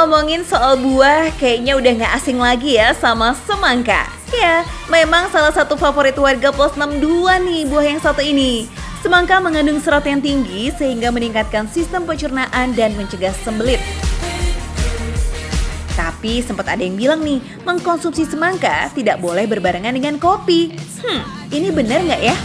Ngomongin soal buah, kayaknya udah gak asing lagi ya sama semangka. Ya, memang salah satu favorit warga Plus 62 nih buah yang satu ini. Semangka mengandung serat yang tinggi sehingga meningkatkan sistem pencernaan dan mencegah sembelit. Tapi sempat ada yang bilang nih, mengkonsumsi semangka tidak boleh berbarengan dengan kopi. Ini benar nggak ya?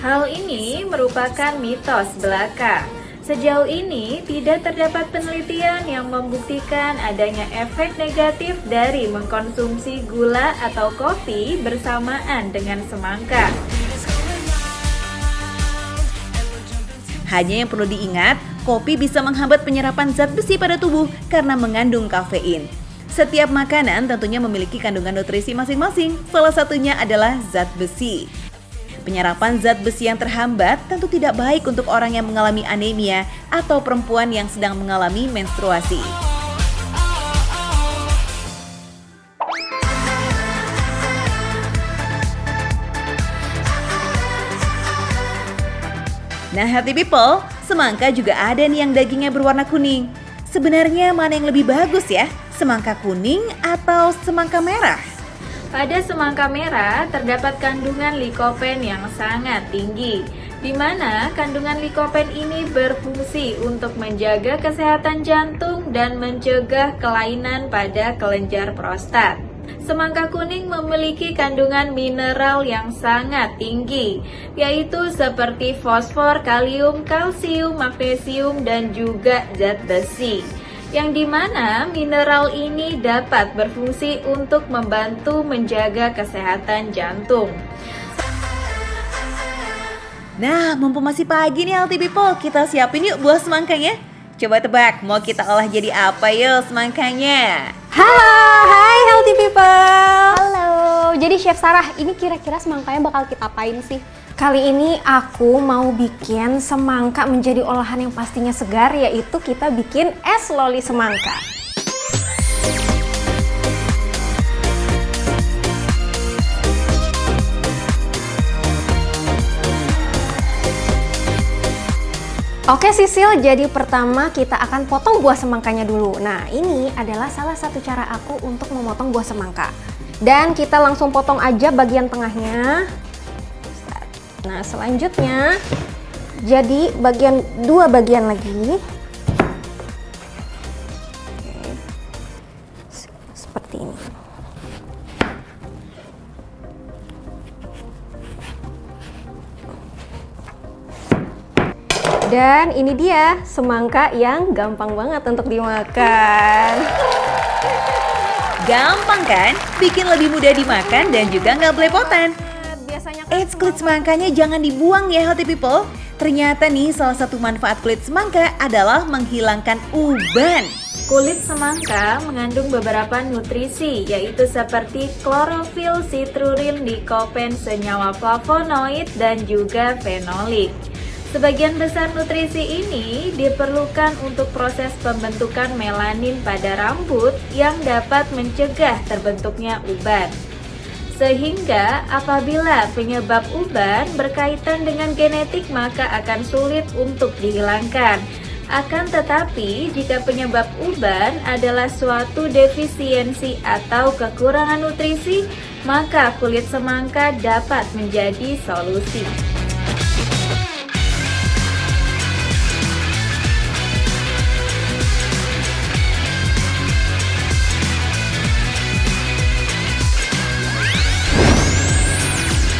Hal ini merupakan mitos belaka. Sejauh ini tidak terdapat penelitian yang membuktikan adanya efek negatif dari mengkonsumsi gula atau kopi bersamaan dengan semangka. Hanya yang perlu diingat, kopi bisa menghambat penyerapan zat besi pada tubuh karena mengandung kafein. Setiap makanan tentunya memiliki kandungan nutrisi masing-masing, salah satunya adalah zat besi. Penyerapan zat besi yang terhambat tentu tidak baik untuk orang yang mengalami anemia atau perempuan yang sedang mengalami menstruasi. Nah, Healthy People, semangka juga ada nih yang dagingnya berwarna kuning. Sebenarnya mana yang lebih bagus ya? Semangka kuning atau semangka merah? Pada semangka merah terdapat kandungan likopen yang sangat tinggi, di mana kandungan likopen ini berfungsi untuk menjaga kesehatan jantung dan mencegah kelainan pada kelenjar prostat. Semangka kuning memiliki kandungan mineral yang sangat tinggi, yaitu seperti fosfor, kalium, kalsium, magnesium, dan juga zat besi, yang dimana mineral ini dapat berfungsi untuk membantu menjaga kesehatan jantung. Nah, mumpung masih pagi nih Healthy People, kita siapin yuk buah semangkanya. Coba tebak, mau kita olah jadi apa yuk semangkanya? Halo, hai Healthy People. Halo, jadi Chef Sarah, ini kira-kira semangkanya bakal kita apain sih? Kali ini aku mau bikin semangka menjadi olahan yang pastinya segar, yaitu kita bikin es loli semangka. Oke Sisil, jadi pertama kita akan potong buah semangkanya dulu. Nah, ini adalah salah satu cara aku untuk memotong buah semangka. Dan kita langsung potong aja bagian tengahnya. Nah, selanjutnya jadi dua bagian lagi. Oke. Seperti ini. Dan ini dia semangka yang gampang banget untuk dimakan. Gampang kan? Bikin lebih mudah dimakan dan juga nggak belepotan. Kulit semangkanya jangan dibuang ya Healthy People. Ternyata nih salah satu manfaat kulit semangka adalah menghilangkan uban. Kulit semangka mengandung beberapa nutrisi, yaitu seperti klorofil, citrullin, likopen, senyawa flavonoid, dan juga fenolik. Sebagian besar nutrisi ini diperlukan untuk proses pembentukan melanin pada rambut yang dapat mencegah terbentuknya uban. Sehingga apabila penyebab uban berkaitan dengan genetik maka akan sulit untuk dihilangkan. Akan tetapi jika penyebab uban adalah suatu defisiensi atau kekurangan nutrisi, maka kulit semangka dapat menjadi solusi.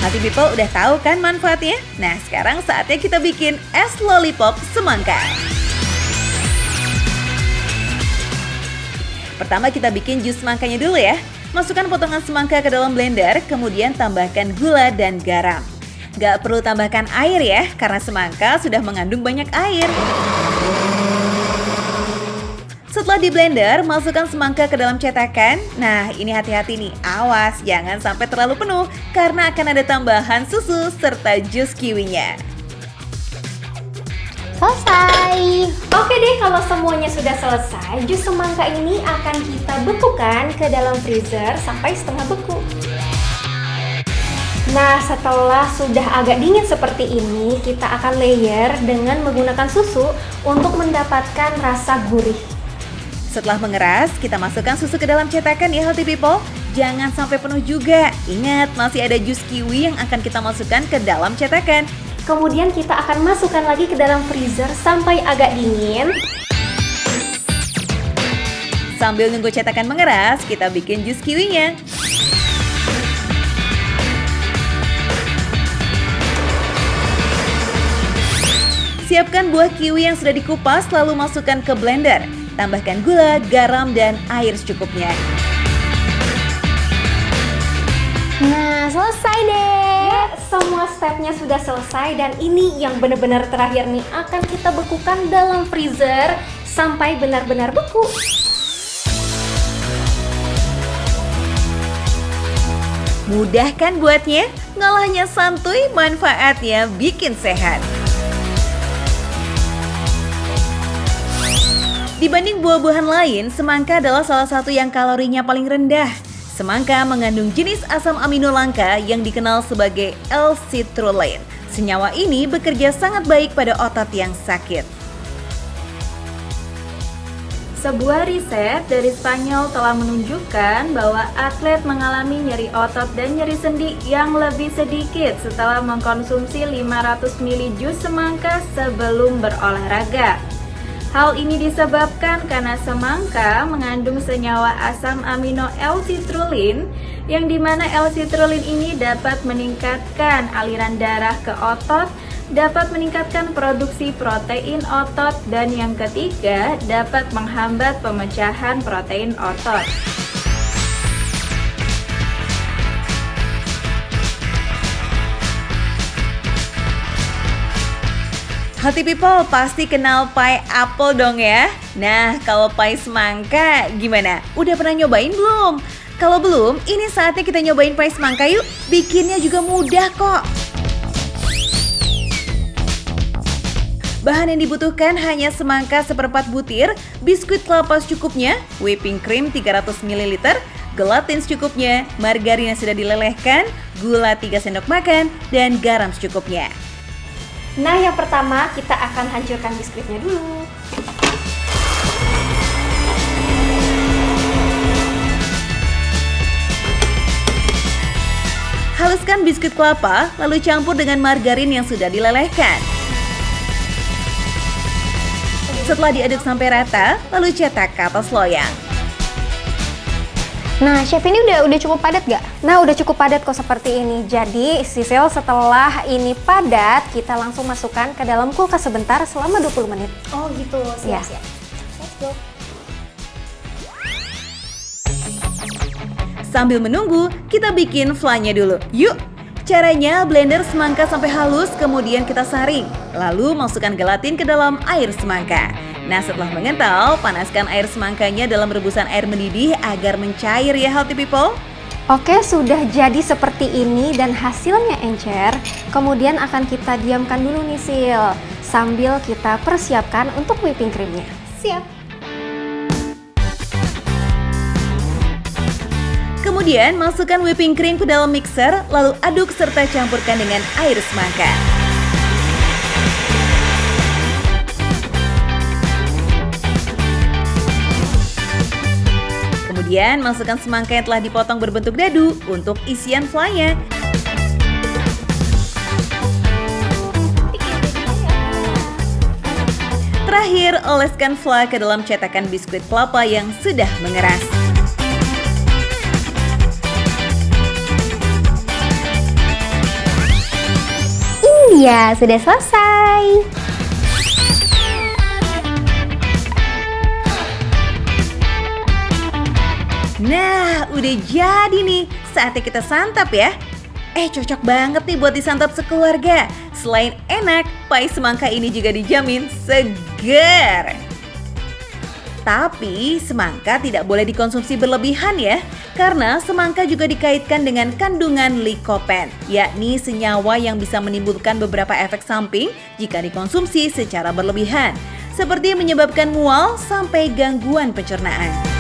Healthy People udah tahu kan manfaatnya? Nah, sekarang saatnya kita bikin es lollipop semangka. Pertama kita bikin jus semangkanya dulu ya. Masukkan potongan semangka ke dalam blender, kemudian tambahkan gula dan garam. Gak perlu tambahkan air ya, karena semangka sudah mengandung banyak air. Setelah di blender, masukkan semangka ke dalam cetakan. Nah, ini hati-hati nih, awas jangan sampai terlalu penuh karena akan ada tambahan susu serta jus kiwinya. Selesai. Oke deh, kalau semuanya sudah selesai, jus semangka ini akan kita bekukan ke dalam freezer sampai setengah beku. Nah, setelah sudah agak dingin seperti ini, kita akan layer dengan menggunakan susu untuk mendapatkan rasa gurih. Setelah mengeras, kita masukkan susu ke dalam cetakan ya Healthy People. Jangan sampai penuh juga. Ingat, masih ada jus kiwi yang akan kita masukkan ke dalam cetakan. Kemudian kita akan masukkan lagi ke dalam freezer sampai agak dingin. Sambil nunggu cetakan mengeras, kita bikin jus kiwinya. Siapkan buah kiwi yang sudah dikupas lalu masukkan ke blender. Tambahkan gula, garam, dan air secukupnya. Nah, selesai deh. Ya, semua stepnya sudah selesai dan ini yang benar-benar terakhir nih akan kita bekukan dalam freezer sampai benar-benar beku. Mudah kan buatnya? Ngolahnya santuy, manfaatnya bikin sehat. Dibanding buah-buahan lain, semangka adalah salah satu yang kalorinya paling rendah. Semangka mengandung jenis asam amino langka yang dikenal sebagai L-citrulline. Senyawa ini bekerja sangat baik pada otot yang sakit. Sebuah riset dari Spanyol telah menunjukkan bahwa atlet mengalami nyeri otot dan nyeri sendi yang lebih sedikit setelah mengkonsumsi 500 ml jus semangka sebelum berolahraga. Hal ini disebabkan karena semangka mengandung senyawa asam amino L-citrulline yang dimana L-citrulline ini dapat meningkatkan aliran darah ke otot, dapat meningkatkan produksi protein otot, dan yang ketiga dapat menghambat pemecahan protein otot. Healthy People pasti kenal pie apple dong ya. Nah, kalau pie semangka gimana? Udah pernah nyobain belum? Kalau belum, ini saatnya kita nyobain pie semangka yuk. Bikinnya juga mudah kok. Bahan yang dibutuhkan hanya semangka seperempat butir, biskuit kelapa secukupnya, whipping cream 300 ml, gelatin secukupnya, margarin yang sudah dilelehkan, gula 3 sendok makan, dan garam secukupnya. Nah, yang pertama kita akan hancurkan biskuitnya dulu. Haluskan biskuit kelapa, lalu campur dengan margarin yang sudah dilelehkan. Setelah diaduk sampai rata, lalu cetak ke atas loyang. Nah, chef, ini udah cukup padat gak? Nah, udah cukup padat kok seperti ini. Jadi, Sisil, setelah ini padat, kita langsung masukkan ke dalam kulkas sebentar selama 20 menit. Oh gitu, siap. Let's go. Sambil menunggu, kita bikin flan-nya dulu. Yuk! Caranya blender semangka sampai halus, kemudian kita saring. Lalu masukkan gelatin ke dalam air semangka. Nah, setelah mengental, panaskan air semangkanya dalam rebusan air mendidih agar mencair ya Healthy People. Oke, sudah jadi seperti ini dan hasilnya encer. Kemudian akan kita diamkan dulu nih, Sil, sambil kita persiapkan untuk whipping creamnya. Siap. Kemudian masukkan whipping cream ke dalam mixer, lalu aduk serta campurkan dengan air semangka. Kemudian masukkan semangka yang telah dipotong berbentuk dadu untuk isian flan-nya. Terakhir, oleskan flan ke dalam cetakan biskuit kelapa yang sudah mengeras. Ini dia, sudah selesai. Nah, udah jadi nih. Saatnya kita santap ya. Cocok banget nih buat disantap sekeluarga. Selain enak, pie semangka ini juga dijamin segar. Tapi semangka tidak boleh dikonsumsi berlebihan ya. Karena semangka juga dikaitkan dengan kandungan lycopene, yakni senyawa yang bisa menimbulkan beberapa efek samping jika dikonsumsi secara berlebihan, seperti menyebabkan mual sampai gangguan pencernaan.